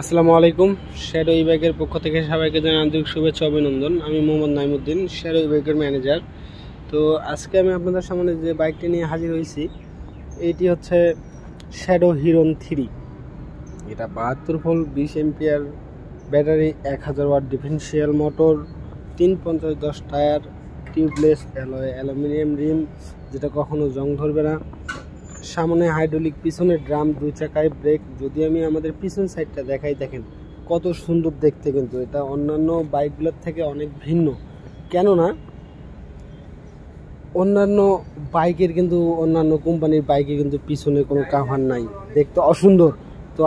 আসসালামু আলাইকুম। শ্যাডো ই বাইকের পক্ষ থেকে সবাইকে জানাই আন্তরিক শুভেচ্ছা অভিনন্দন। আমি মোহাম্মদ নাইমুদ্দিন, শ্যাডো ই বাইকের ম্যানেজার। তো আজকে আমি আপনাদের সামনে যে বাইকটি নিয়ে হাজির হয়েছি, এটি হচ্ছে শ্যাডো হিরন 3। এটা 72 volt 20 ampere battery, 1000 watt differential motor, 350/10 tyre, tubeless alloy aluminium rim, যেটা কখনো জং ধরবে না। সামনে হাইড্রোলিক, পিছনে ড্রাম, 2 চাকায় ব্রেক। যদি আমি আমাদের পিছন সাইডটা দেখাই, দেখেন কত সুন্দর দেখতে। কিন্তু এটা অন্যান্য বাইকগুলোর থেকে অনেক ভিন্ন, কেননা অন্যান্য বাইকের কিন্তু অন্যান্য কোম্পানির বাইকে কিন্তু পিছনে কোনো কাভার নাই, দেখতে অসুন্দর। তো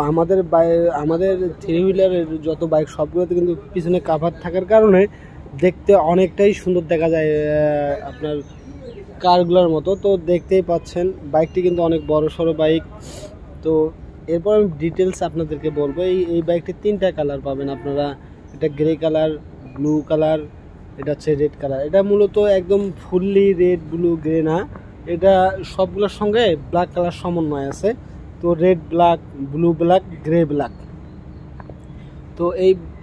আমাদের থ্রি হুইলারের যত বাইক সবগুলোতে কিন্তু পিছনে কাভার থাকার কারণে দেখতে অনেকটাই সুন্দর দেখা যায়, আপনার কারগুলোর মতো। তো দেখতেই পাচ্ছেন বাইকটি কিন্তু অনেক বড় সড়ো বাইক। তো এরপর আমি ডিটেলস আপনাদেরকে বলবো। এই বাইকটি 3টা কালার পাবেন আপনারা। এটা গ্রে কালার, ব্লু কালার, এটা হচ্ছে রেড কালার। এটা মূলত একদম ফুললি রেড ব্লু গ্রে না, এটা সবগুলোর সঙ্গে ব্ল্যাক কালার সমন্বয় আছে। তো red black, blue black, grey black. তো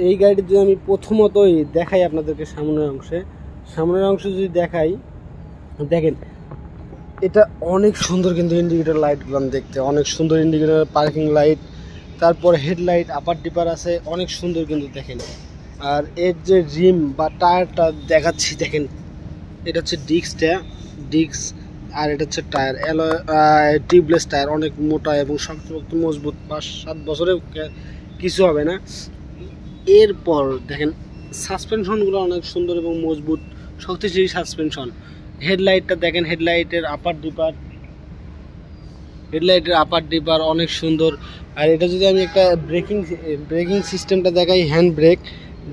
এই গাড়িটি যদি আমি প্রথমতই দেখাই আপনাদেরকে সামনের অংশে যদি দেখাই, দেখেন এটা অনেক সুন্দর। কিন্তু ইন্ডিকেটর লাইটগুলো দেখতে অনেক সুন্দর, ইন্ডিকেটর, পার্কিং লাইট, তারপর হেডলাইট, আপার ডিপার আছে, অনেক সুন্দর কিন্তু দেখেন। আর এর যে রিম বা টায়ারটা দেখাচ্ছি, দেখেন এটা হচ্ছে ডিস্ক, আর এটা হচ্ছে টায়ার টিউবলেস টায়ার, অনেক মোটা এবং শক্ত মজবুত, 5-7 বছরে কিছু হবে না। এরপর দেখেন সাসপেনশনগুলো অনেক সুন্দর এবং মজবুত, শক্তিশালী সাসপেনশন। হেডলাইটটা দেখেন, হেডলাইটের আপার ডিপার অনেক সুন্দর। আর এটা যদি আমি একটা ব্রেকিং সিস্টেমটা দেখাই, হ্যান্ড ব্রেক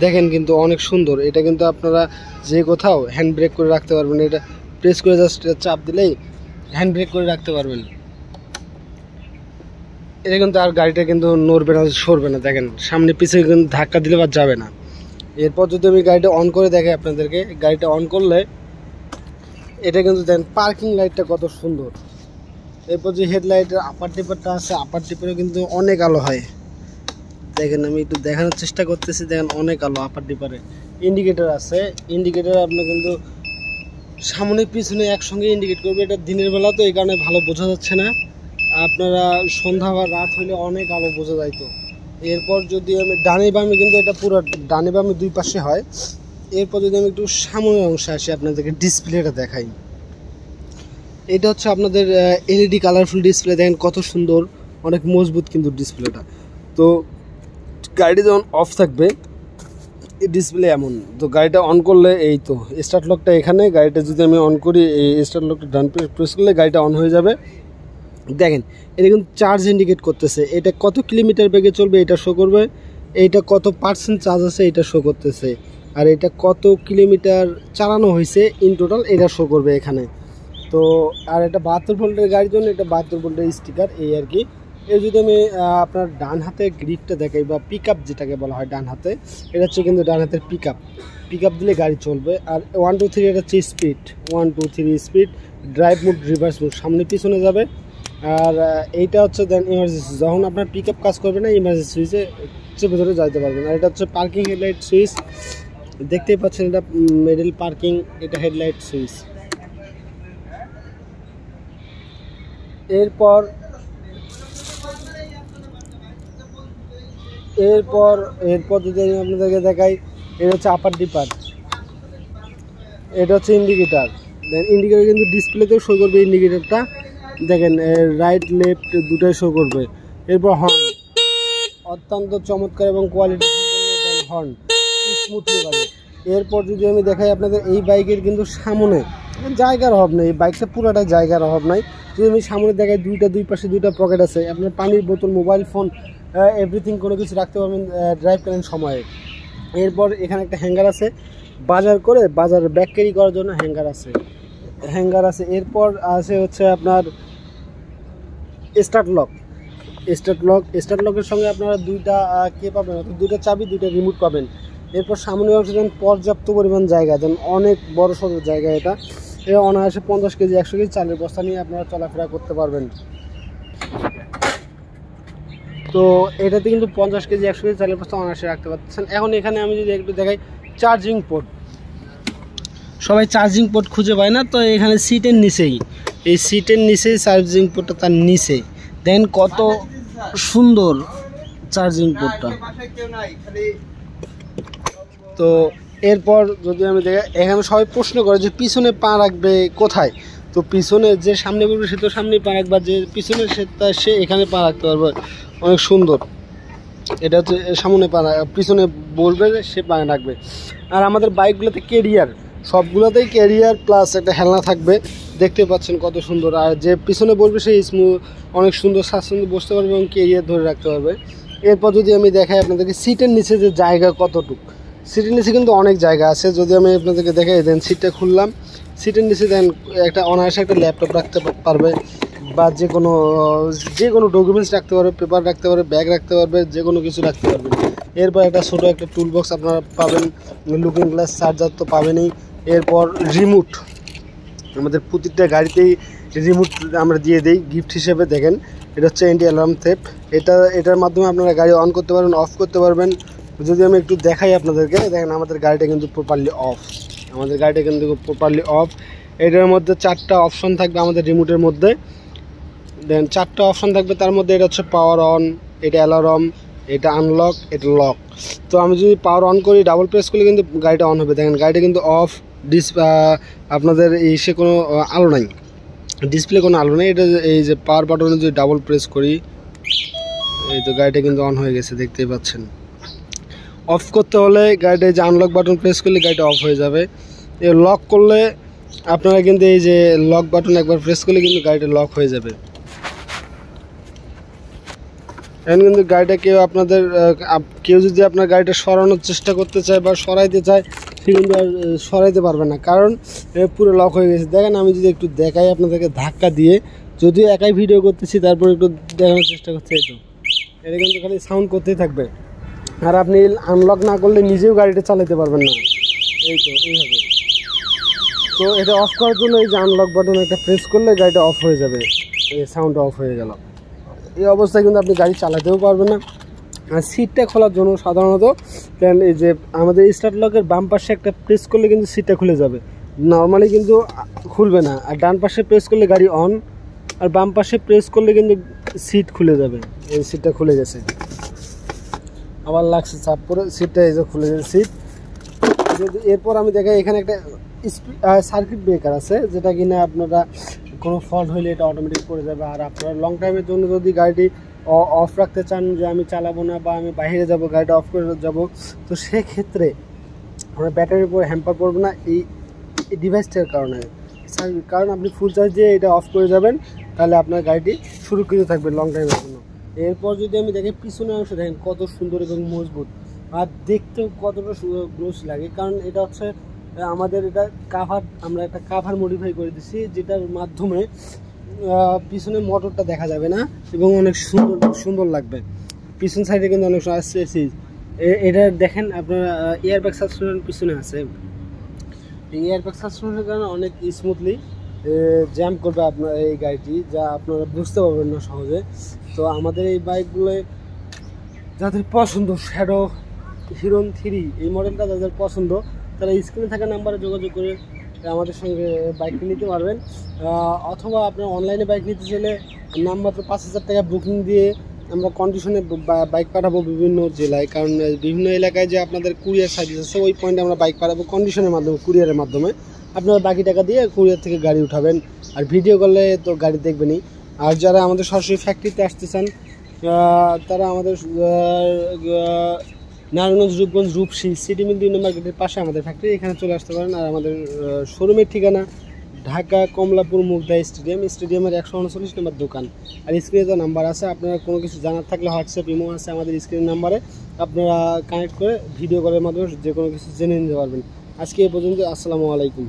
দেখেন কিন্তু অনেক সুন্দর। এটা কিন্তু আপনারা যে কোথাও হ্যান্ড ব্রেক করে রাখতে পারবেন। এটা প্রেস করে জাস্ট চাপ দিলেই হ্যান্ড ব্রেক করে রাখতে পারবেন। এটা কিন্তু আর গাড়িটা কিন্তু নড়বে না, সরবে না। দেখেন সামনে পিছনে কিন্তু ধাক্কা দিলে বা যাবে না। এরপর যদি আমি গাড়িটা অন করে দেখাই আপনাদেরকে, গাড়িটা অন করলে এটা কিন্তু দেখেন পার্কিং লাইটটা কত সুন্দর। এরপর যে হেডলাইটের আপার ডিপারটা আছে, আপার ডিপারে কিন্তু অনেক আলো হয়। দেখেন আমি একটু দেখানোর চেষ্টা করতেছি, দেখেন অনেক আলো আপার ডিপারে। ইন্ডিকেটর আছে, ইন্ডিকেটর আপনার কিন্তু সামনে পিছনে একসঙ্গে ইন্ডিকেট করবে। এটা দিনের বেলা তো এই কারণে ভালো বোঝা যাচ্ছে না, আপনারা সন্ধ্যা বা রাত হলে অনেক আলো বোঝা যাইতো। এরপর যদি আমি ডানে বামে, কিন্তু এটা পুরো ডানে বামে দুই পাশে হয়। এরপর যদি আমি একটু সামনের অংশে আসি, আপনাদেরকে ডিসপ্লেটা দেখাই। এটা হচ্ছে আপনাদের এলইডি কালারফুল ডিসপ্লে, দেখেন কত সুন্দর, অনেক মজবুত কিন্তু ডিসপ্লেটা। তো গাড়িটি যখন অফ থাকবে, এই ডিসপ্লে এমন। তো গাড়িটা অন করলে এই তো স্টার্ট লকটা এখানে, গাড়িটা যদি আমি অন করি, এই স্টার্ট লকটা ডান প্রেস করলে গাড়িটা অন হয়ে যাবে। দেখেন এটা কিন্তু চার্জ ইন্ডিকেট করতেছে, এটা কত কিলোমিটার বেগে চলবে এটা শো করবে, এইটা কত পার্সেন্ট চার্জ আছে এটা শো করতেছে, আর এটা কত কিলোমিটার চালানো হয়েছে ইন টোটাল এটা শো করবে এখানে। তো আর এটা 72 ভোল্টের গাড়ির জন্য এটা 72 ভোল্টের স্টিকার, এই আর কি। এর যদি আমি আপনার ডান হাতে গ্রিপটা দেখাই, বা পিক আপ যেটাকে বলা হয় ডান হাতে, এটা হচ্ছে কিন্তু ডান হাতের পিক আপ দিলে গাড়ি চলবে। আর 1 2 3 এটা হচ্ছে speed, 1 2 3 speed, drive mode, reverse mode, সামনে পিছনে যাবে। আর এইটা হচ্ছে দেন ইমার্জেন্সি, যখন আপনার পিক আপ কাজ করবে না, ইমার্জেন্সি সুইচে চেপে ধরে যাইতে পারবেন। আর এটা হচ্ছে পার্কিং হেডলাইট সুইচ, দেখতেই পাচ্ছেন এটা মিডল পার্কিং, এটা হেডলাইট সুইচ। এরপর যদি আমি আপনাদেরকে দেখাই, এটা হচ্ছে আপার ডিপার, এটা হচ্ছে ইন্ডিকেটার। দেন ইন্ডিকেটার কিন্তু ডিসপ্লেতেও শো করবে ইন্ডিকেটারটা, দেখেন রাইট লেফট দুটাই শো করবে। এরপর হর্ন, অত্যন্ত চমৎকার এবং কোয়ালিটি সম্পন্ন হর্ন, স্মুথলি পাবে। এরপর যদি আমি দেখাই আপনাদের, এই বাইকের কিন্তু সামনে জায়গার অভাব নেই, এই বাইকটা পুরোটা জায়গার অভাব নাই। যদি আমি সামনে দেখাই, দুই পাশে দুইটা পকেট আছে, আপনার পানির বোতল, মোবাইল ফোন, এভরিথিং কোনো কিছু রাখতে পারবেন ড্রাইভকালীন সময়ে। এরপর এখানে একটা হ্যাঙ্গার আছে, বাজার ব্যাগ ক্যারি করার জন্য হ্যাঙ্গার আছে। এরপর আছে হচ্ছে আপনার স্টার্ট লকের সঙ্গে আপনারা দুইটা পাবেন, দুইটা চাবি, দুইটা রিমোট পাবেন। এরপর সামনে অংশে যেন পর্যাপ্ত পরিমাণ জায়গা, যেন অনেক বড় সড়ো জায়গা। এটা অনায়াসে 50 কেজি 100 কেজি চালের বস্তা নিয়ে আপনারা চলাফেরা করতে পারবেন। তো এটাতে কিন্তু 50 কেজি 100 কেজি চালের বস্তা অনায়াসে রাখতে পারতেছেন। এখন এখানে আমি যদি একটু দেখাই চার্জিং পোর্ট, সবাই চার্জিং পোর্ট খুঁজে পায় না, তো এখানে সিটের নিচেই, এই সিটের নিচেই চার্জিং পোর্টটা, তার নিচে দেন কত সুন্দর চার্জিং পোর্টটা। তো এরপর যদি আমি দেখি, এখানে সবাই প্রশ্ন করে যে পিছনে পা রাখবে কোথায়, তো পিছনে যে সামনে বলবে সে তো সামনেই পা রাখবে, যে পিছনে সে এখানে পা রাখতে পারবে, অনেক সুন্দর। এটা হচ্ছে সামনে পা, পিছনে বলবে সে পা রাখবে। আর আমাদের বাইকগুলোতে কেরিয়ার, সবগুলোতেই কেরিয়ার প্লাস একটা হেলনা থাকবে, দেখতে পাচ্ছেন কত সুন্দর। আর যে পিছনে বলবে সেই অনেক সুন্দর স্বাচ্ছন্দ্য বসতে পারবে এবং কেরিয়ার ধরে রাখতে পারবে। এরপর যদি আমি দেখাই আপনাদেরকে সিটের নিচে যে জায়গা কতটুকু, সিটের নিচে কিন্তু অনেক জায়গা আছে। যদি আমি আপনাদেরকে দেখাই, দেন সিটটা খুললাম, সিটের নিচে দেন একটা অনায়াসে একটা ল্যাপটপ রাখতে পারবে, বা যে কোনো ডকুমেন্টস রাখতে পারবে, পেপার রাখতে পারবে, ব্যাগ রাখতে পারবে, যে কোনো কিছু রাখতে পারবে। এরপর একটা ছোটো একটা টুল বক্স আপনারা পাবেন, লুকিং গ্লাস, চার্জার তো পাবেনই। এরপর রিমোট, আমাদের প্রতিটা গাড়িতেই রিমোট আমরা দিয়ে দিই গিফট হিসেবে। দেখেন এটা হচ্ছে অ্যান্টি অ্যালার্ম থেফট, এটার মাধ্যমে আপনারা গাড়ি অন করতে পারবেন, অফ করতে পারবেন। যদি আমি একটু দেখাই আপনাদেরকে, দেখেন আমাদের গাড়িটা কিন্তু প্রপারলি অফ, আমাদের গাড়িটা কিন্তু প্রপারলি অফ। এটার মধ্যে 4টা অপশন থাকবে আমাদের রিমোটের মধ্যে, দেন 4টা অপশন থাকবে, তার মধ্যে এটা হচ্ছে পাওয়ার অন, এটা অ্যালার্ম, এটা আনলক, এটা লক। তো আমি যদি পাওয়ার অন করি, ডাবল প্রেস করলে কিন্তু গাড়িটা অন হবে। দেখেন গাড়িটা কিন্তু অফ, আপনাদের সে কোনো আলো নাই, ডিসপ্লে কোনো আলো নেই। এটা এই যে পাওয়ার বাটনে যদি ডাবল প্রেস করি, এই তো গাড়িটা কিন্তু অন হয়ে গেছে, দেখতেই পাচ্ছেন। অফ করতে হলে গাড়িটা যে আনলক বাটন প্রেস করলে গাড়িটা অফ হয়ে যাবে। লক করলে আপনারা কিন্তু এই যে লক বাটন একবার প্রেস করলে কিন্তু গাড়িটা লক হয়ে যাবে। এখন কিন্তু গাড়িটা কেউ যদি আপনার গাড়িটা সরানোর চেষ্টা করতে চায় বা সরাইতে চায়, সে কিন্তু আর সরাইতে পারবে না, কারণ পুরো লক হয়ে গেছে। দেখেন আমি যদি একটু দেখাই আপনাদেরকে ধাক্কা দিয়ে, যদিও একাই ভিডিও করতেছি তারপর একটু দেখানোর চেষ্টা করছি, এই তো এটা কিন্তু খালি সাউন্ড করতেই থাকবে। আর আপনি আনলক না করলে নিজেও গাড়িটা চালাতে পারবেন না, এই তো এইভাবে। তো এটা অফ করার জন্য এই যে আনলক বাটন একটা প্রেস করলে গাড়িটা অফ হয়ে যাবে, এই সাউন্ড অফ হয়ে গেল। এই অবস্থায় কিন্তু আপনি গাড়ি চালাতেও পারবেন না। আর সিটটা খোলার জন্য সাধারণত এই যে আমাদের স্টার্ট লকের বাম পাশে একটা প্রেস করলে কিন্তু সিটটা খুলে যাবে, নর্মালি কিন্তু খুলবে না। আর ডান পাশে প্রেস করলে গাড়ি অন, আর বাম পাশে প্রেস করলে কিন্তু সিট খুলে যাবে। এই সিটটা খুলে গেছে, আবার লাগছে চাপ পরে, সিটটা এই যে খুলে গেছে সিট। এরপর আমি দেখাই, এখানে একটা সার্কিট ব্রেকার আছে, যেটা কিনা আপনারা কোনো ফল্ট হলে এটা অটোমেটিক করে যাবে। আর আপনারা লং টাইমের জন্য যদি গাড়িটি অফ রাখতে চান, যে আমি চালাবো না বা আমি বাইরে যাব, গাড়িটা অফ করে যাব, তো সেক্ষেত্রে আমরা ব্যাটারির উপর হ্যাম্পার পড়বো না এই ডিভাইসটার কারণে। কারণ আপনি ফুল চার্জ দিয়ে এটা অফ করে যাবেন, তাহলে আপনার গাড়িটি সুরক্ষিত থাকবে লং টাইমের জন্য। এরপর যদি আমি দেখি পিছনের অংশ, দেখেন কত সুন্দর এবং মজবুত, আর দেখতেও কতটা গ্লোস লাগে, কারণ এটা হচ্ছে আমাদের এটা কাভার, আমরা একটা কাভার মডিফাই করে দিচ্ছি, যেটার মাধ্যমে পিছনে মোটরটা দেখা যাবে না এবং অনেক সুন্দর লাগবে। পিছন সাইডে কিন্তু অনেক আসছে, এটা দেখেন আপনারা এয়ারব্যাগ সাসপেনশন পিছনে আছে, এই এয়ারব্যাগ সাসপেনশনের কারণে অনেক স্মুথলি জ্যাম করবে আপনার এই গাড়িটি, যা আপনারা বুঝতে পারবেন না সহজে। তো আমাদের এই বাইকগুলো যাদের পছন্দ, শ্যাডো হিরো 3 এই মডেলটা যাদের পছন্দ, তারা স্ক্রিনে থাকা নাম্বারে যোগাযোগ করে আমাদের সঙ্গে বাইকটি নিতে পারবেন। অথবা আপনার অনলাইনে বাইক নিতে চাইলে নামমাত্র 5000 টাকা বুকিং দিয়ে আমরা কন্ডিশনে বাইক পাঠাবো বিভিন্ন জেলায়, কারণ বিভিন্ন এলাকায় যে আপনাদের কুরিয়ার সার্ভিস আছে, ওই পয়েন্টে আমরা বাইক পাঠাবো কন্ডিশনের মাধ্যমে, কুরিয়ারের মাধ্যমে। আপনারা বাকি টাকা দিয়ে কুরিয়ার থেকে গাড়ি উঠাবেন, আর ভিডিও করলে তো গাড়ি দেখবেনই। আর যারা আমাদের সরাসরি ফ্যাক্টরিতে আসতে চান, তারা আমাদের নারায়ণগঞ্জ, রূপগঞ্জ, রূপসী সিটি মিল 2 নম্বর গেটের পাশে আমাদের ফ্যাক্টরি, এখানে চলে আসতে পারেন। আর আমাদের শোরুমের ঠিকানা ঢাকা কমলাপুর মুগদা স্টেডিয়ামের 139 নম্বর দোকান। আর স্ক্রিনে তো নাম্বার আছে, আপনারা কোনো কিছু জানার থাকলে হোয়াটসঅ্যাপ, ইমো আছে আমাদের স্ক্রিন নাম্বারে, আপনারা কানেক্ট করে ভিডিও কলের মাধ্যমে যে কোনো কিছু জেনে নিতে পারবেন। আজকে এ পর্যন্ত, আসসালামু আলাইকুম।